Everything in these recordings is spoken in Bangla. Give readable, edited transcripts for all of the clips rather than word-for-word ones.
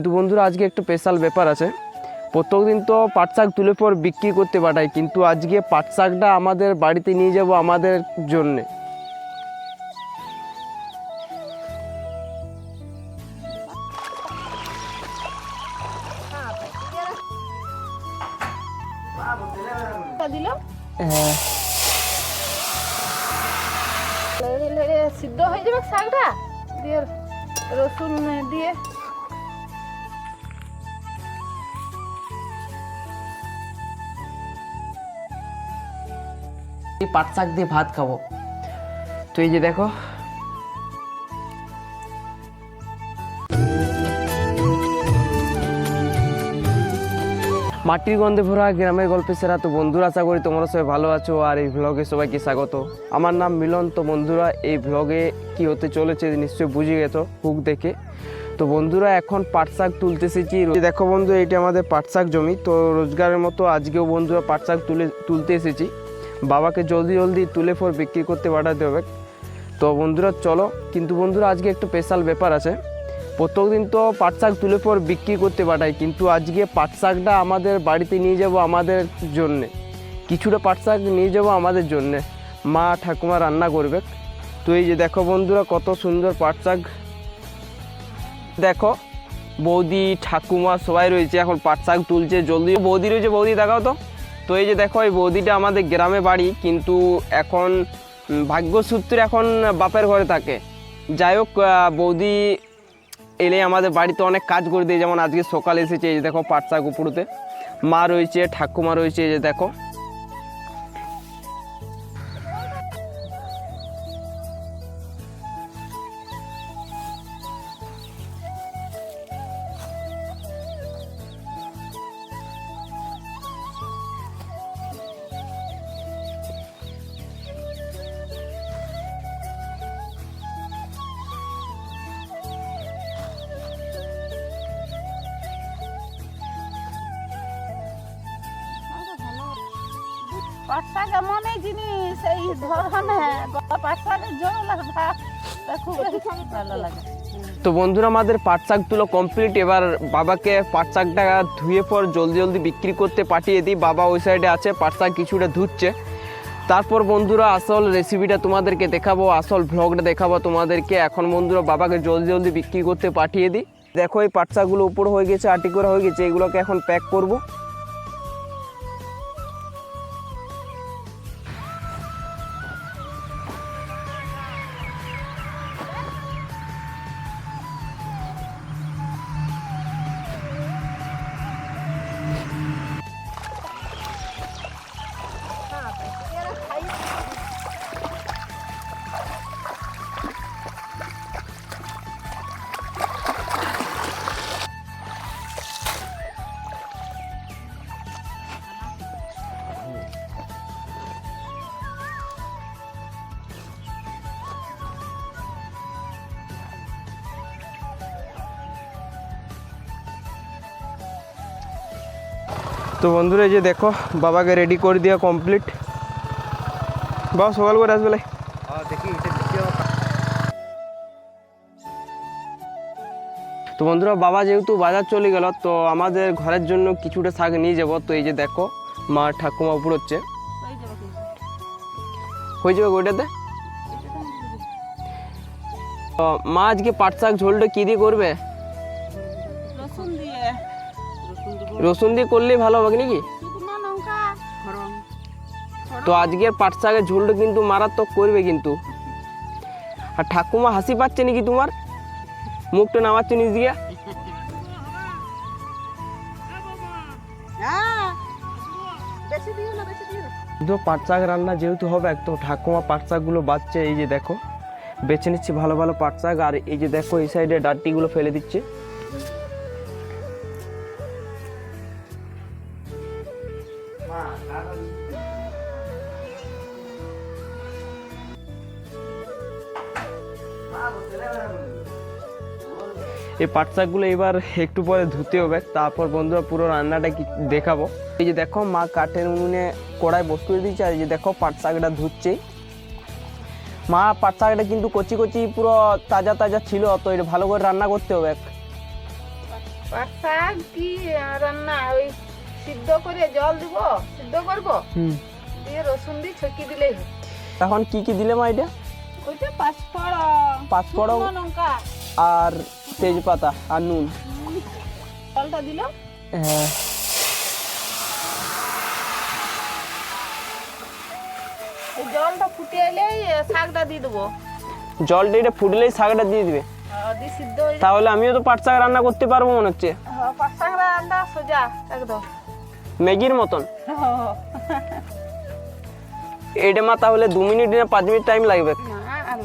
কিন্তু বন্ধুরা আজকে একটু স্পেশাল ব্যাপার আছে। প্রত্যেকদিন তো পাট শাক তুলে পর বিক্রি করতে পাঠাই, কিন্তু আজকে পাট শাকটা আমাদের বাড়িতে নিয়ে যাব আমাদের জন্যে। হ্যাঁ, সিদ্ধ হয়ে যাবে শাকটা দিয়ে রসুন দিয়ে পাট শাক দিয়ে ভাত খাবো। তো এই যে দেখো, মাটির গন্ধে ভরা গ্রামের গল্পে সেরা। তো বন্ধুরা, আশা করি তোমরা সবাই ভালো আছো আর এই ভ্লগে সবাইকে স্বাগত। আমার নাম মিলন। তো বন্ধুরা, এই ভ্লগে কি হতে চলেছে নিশ্চয়ই বুঝে গেছো হুক দেখে। তো বন্ধুরা, এখন পাট শাক তুলতে এসেছি। দেখো বন্ধু, এইটা আমাদের পাট শাক জমি। তো রোজগারের মতো আজকেও বন্ধুরা পাট শাক তুলতে এসেছি। বাবাকে জলদি জলদি তুলে পর বিক্রি করতে পাঠাতে হবে। তো বন্ধুরা চলো। কিন্তু বন্ধুরা আজকে একটু স্পেশাল ব্যাপার আছে। প্রত্যেকদিন তো পাট শাক তুলে পর বিক্রি করতে পাঠাই, কিন্তু আজকে পাট শাকটা আমাদের বাড়িতে নিয়ে যাব আমাদের জন্যে। কিছুটা পাট শাক নিয়ে যাব আমাদের জন্যে, মা ঠাকুমা রান্না করবে। তো এই যে দেখো বন্ধুরা, কত সুন্দর পাট শাক। দেখো বৌদি ঠাকুমা সবাই রয়েছে, এখন পাট শাক তুলছে। জলদি বৌদি রয়েছে, বৌদি দেখাও তো। তো এই যে দেখো, এই বৌদিটা আমাদের গ্রামে বাড়ি, কিন্তু এখন ভাগ্যসূত্রে এখন বাপের ঘরে থাকে। যাই হোক, বৌদি এলে আমাদের বাড়িতে অনেক কাজ করে দিয়ে, যেমন আজকে সকালে এসেছে। এই যে দেখো পাট শাক উপরতে, মা রয়েছে, ঠাকুমা রয়েছে। এই যে দেখো, পাট শাক এমন এই জিনিস, এই ধরনে পাট শাকের ঝোল আর ভাত খুব ভালো লাগে। তো বন্ধুরা আমাদের পাট শাক তুলো কমপ্লিট। এবার বাবাকে পাট শাকটা ধুয়ে পর জলদি জলদি বিক্রি করতে পাঠিয়ে দিই। বাবা ওই সাইডে আছে, পাট শাক কিছুটা ধুচ্ছে। তারপর বন্ধুরা আসল রেসিপিটা তোমাদেরকে দেখাবো, আসল ভ্লগটা দেখাবো তোমাদেরকে। এখন বন্ধুরা বাবাকে জলদি জলদি বিক্রি করতে পাঠিয়ে দিই। দেখো এই পাট শাকগুলো উপর হয়ে গেছে, আটি করা হয়ে গেছে। এগুলোকে এখন প্যাক করব। তো বন্ধুরা এই যে দেখো, বাবাকে রেডি করে দেওয়া কমপ্লিট। বাবা সকাল করে আসবে। তো বন্ধুরা, বাবা যেহেতু বাজার চলে গেল, তো আমাদের ঘরের জন্য কিছুটা শাক নিয়ে যাব। তো এই যে দেখো, মা ঠাকুমা উপর হচ্ছে, হয়ে যাবে ওইটাতে। তো মা আজকে পাট শাক ঝোলটা কি দিয়ে করবে? রসুন দিয়ে। রসুন দিয়ে করলেই ভালো হবে নাকি? শুকনো লঙ্কা তো আজকের পাট শাকের ঝোলটা কিন্তু মারাত্মক করবে কিন্তু। আর ঠাকুমা হাসি পাচ্ছে নাকি তোমার? মুখটা নামাচ্ছে নিচ দিয়ে। তো পাট শাক রান্না যেহেতু হবে, তো ঠাকুমা পাট শাকগুলো বাচ্ছে। এই যে দেখো, বেছে নিচ্ছি ভালো ভালো পাট শাক। আর এই যে দেখো, এই সাইডে ডাঁটিগুলো ফেলে দিচ্ছে। এই পাট শাকগুলো এবার একটু পরে ধুতে হবে, তারপর বন্ধুরা পুরো রান্নাটা দেখাবো। এই যে দেখো, মা কাঠের উনুনে কড়াই বসিয়ে দিচ্ছে। আর এই যে দেখো, পাট শাকটা ধুচ্ছে। মা পাট শাকটা কিন্তু কচি কচি পুরো তাজা তাজা ছিল, তো এটা ভালো করে রান্না করতে হবে। পাট শাক কি রান্না ওই সিদ্ধ করে জল দিব, সিদ্ধ করবো, দিয়ে রসুন দিয়ে ছকি দিলেই হয়। এখন কি কি দিলে মা এটা? ওইটা পাঁচফোড়ন, পাঁচফোড়ন, শুকনো লঙ্কা আর তেজপাতা আর নুন। জলটা দিল, হ্যাঁ এই জলটা ফুটে এলেই শাকটা দিয়ে দেবো। জলটা এটা ফুটলেই শাকটা দিয়ে দিবে? দিয়ে সিদ্ধ হয়ে যাবে। তাহলে আমিও তো পাট শাক রান্না করতে পারবো মনে হচ্ছে, পাট শাক রান্না সোজা একদম ম্যাগির মতন। এইটা মা তাহলে 2 মিনিট না 5 মিনিট টাইম লাগবে?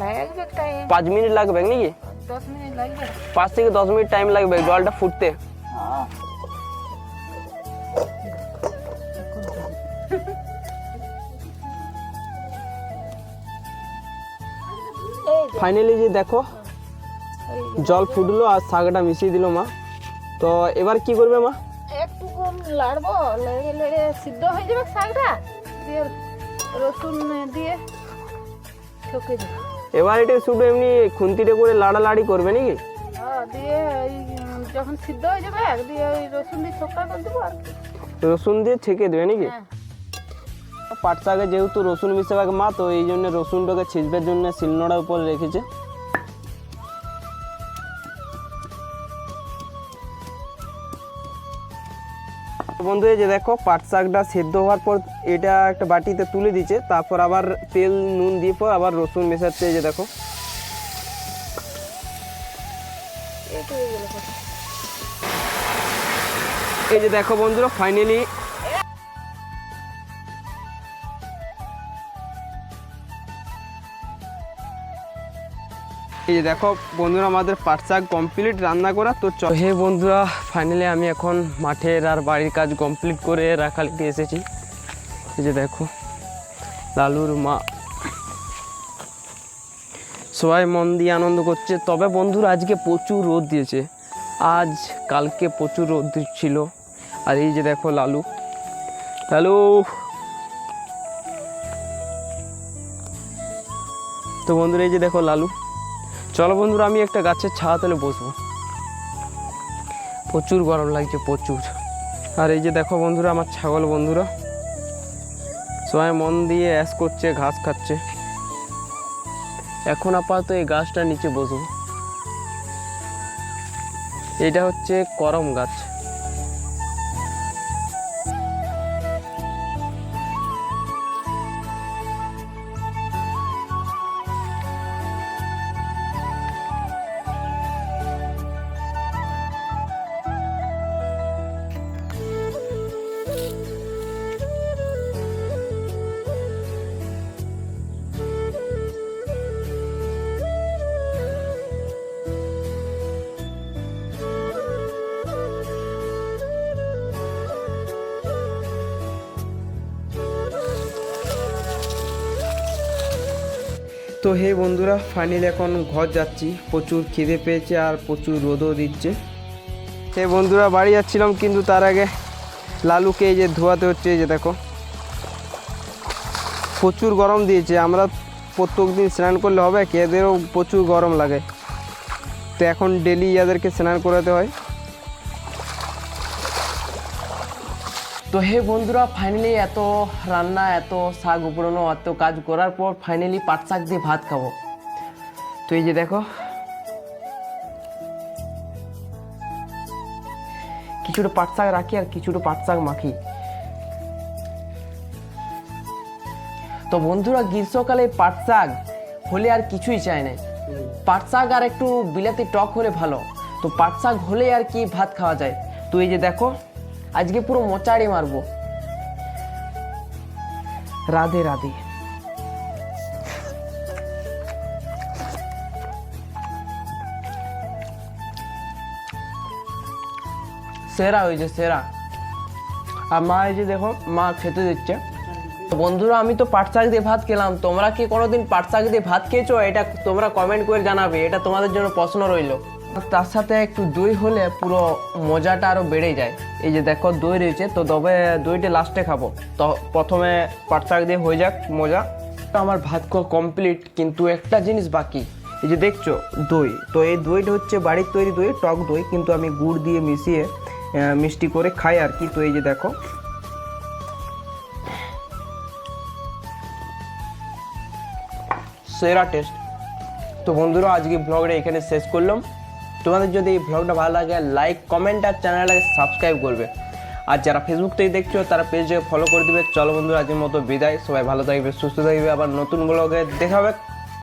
না লাগবে টাইম, 5 মিনিট লাগবে নাকি? 10 মিনিট লাগবে। 5 থেকে 10 মিনিট টাইম লাগবে জলটা ফুটতে। ফাইনালি যে দেখো জল ফুটলো আর শাকটা মিশিয়ে দিল মা। তো এবার কি করবে মা? একটু কম লাড়বো, লেড়ে লেড়ে সিদ্ধ হয়ে যাবে শাকটা, দিয়ে রসুন দিয়ে ঠকে দেবো। এবার এটা শুধু এমনি খুন্তিতে করে লাড়ালাড়ি করবে নাকি? দিয়ে এই যখন সিদ্ধ হয়ে যাবে দিয়ে ওই রসুন দিয়ে ছোকরা করে দেবো আর কি। রসুন দিয়ে ছেঁকে দেবে নাকি? হ্যাঁ। পাট শাকে যেহেতু রসুন মিশাবে মা, তো এই জন্য রসুনটাকে ছিঁচবার জন্য শিলনোড়ার উপর রেখেছে। বন্ধু এই যে দেখো পাট শাকটা সেদ্ধ হওয়ার পর এটা একটা বাটিতে তুলে দিচ্ছে, তারপর আবার তেল নুন দিয়ে পর আবার রসুন মেশাচ্ছে। এই যে দেখো এই যে দেখো বন্ধুরা ফাইনালি এই যে দেখো বন্ধুরা আমাদের পাট শাক কমপ্লিট রান্না করা। তো হে বন্ধুরা ফাইনালি আমি এখন মাঠের আর বাড়ির কাজ কমপ্লিট করে রাখালিতে এসেছি। এই যে দেখো লালুর মা সবাই মন দিয়ে আনন্দ করছে। তবে বন্ধুরা আজকে প্রচুর রোদ দিয়েছে, আজ কালকে প্রচুর রোদ ছিল। আর এই যে দেখো লালু, লালু। তো বন্ধুরা এই যে দেখো লালু। চলো বন্ধুরা আমি একটা গাছের ছায়া তলে বসবো, প্রচুর গরম লাগছে প্রচুর। আর এই যে দেখো বন্ধুরা আমার ছাগল বন্ধুরা সবাই মন দিয়ে অ্যাশ করছে, ঘাস খাচ্ছে। এখন আপাতত এই গাছটার নিচে বসবো। এটা হচ্ছে করম গাছ। তো হে বন্ধুরা ফাইনালি এখন ঘর যাচ্ছি, প্রচুর খিদে পেয়েছে আর প্রচুর রোদও দিচ্ছে। হে বন্ধুরা বাড়ি যাচ্ছিলাম, কিন্তু তার আগে লালুকে এই যে ধোয়াতে হচ্ছে। এই যে দেখো প্রচুর গরম দিয়েছে, আমরা প্রত্যেক দিন স্নান করলে হবে কি, এদেরও প্রচুর গরম লাগে। তো এখন ডেলি এদেরকে স্নান করাতে হয়। তো হে বন্ধুরা ফাইনালি এত রান্না, এত শাক উপড়ানো, এত কাজ করার পর ফাইনালি পাট শাক দিয়ে ভাত খাবো। তো এই যে দেখো কিছুটা পাট শাক রাখি আর কিছুটা পাট শাক মাখি। তো বন্ধুরা গ্রীষ্মকালে পাট শাক হলে আর কিছুই চাই না, পাট শাক আর একটু বিলাতি টক হলে ভালো। তো পাট শাক হলে আর কি ভাত খাওয়া যায়। তো এই যে দেখো আজকে পুরো মোচাড়ি মারবো। রাধে রাধে। সেরা হয়েছে সেরা। আর মা এই যে দেখো মা খেতে দিচ্ছে। বন্ধুরা আমি তো পাট শাক দিয়ে ভাত খেলাম, তোমরা কি কোনোদিন পাট শাক দিয়ে ভাত খেয়েছো? এটা তোমরা কমেন্ট করে জানাবে, এটা তোমাদের জন্য প্রশ্ন রইলো। তার সাথে একটু দই হলে পুরো মজাটা আরও বেড়ে যায়। এই যে দেখো দই রয়েছে, তো তবে দইটা লাস্টে খাবো। তো প্রথমে পাট শাক দিয়ে হয়ে যাক মজা। আমার ভাত খাওয়া কমপ্লিট, কিন্তু একটা জিনিস বাকি। এই যে দেখছো দই, তো এই দইটা হচ্ছে বাড়ির তৈরি দই, টক দই, কিন্তু আমি গুড় দিয়ে মিশিয়ে মিষ্টি করে খাই আর কি। তো এই যে দেখো, সেরা টেস্ট। তো বন্ধুরা আজকে ব্লগটা এখানে শেষ করলাম। তোমাদের যদি এই ব্লগটা ভালো লাগে লাইক কমেন্ট আর চ্যানেলটাকে সাবস্ক্রাইব করবে। আর যারা ফেসবুক থেকে দেখছো তারা পেজটাকে ফলো করে দিবে। চলো বন্ধুরা আজকের মতো বিদায়, সবাই ভালো থাকবে সুস্থ থাকবে, আবার নতুন ব্লগে দেখা হবে।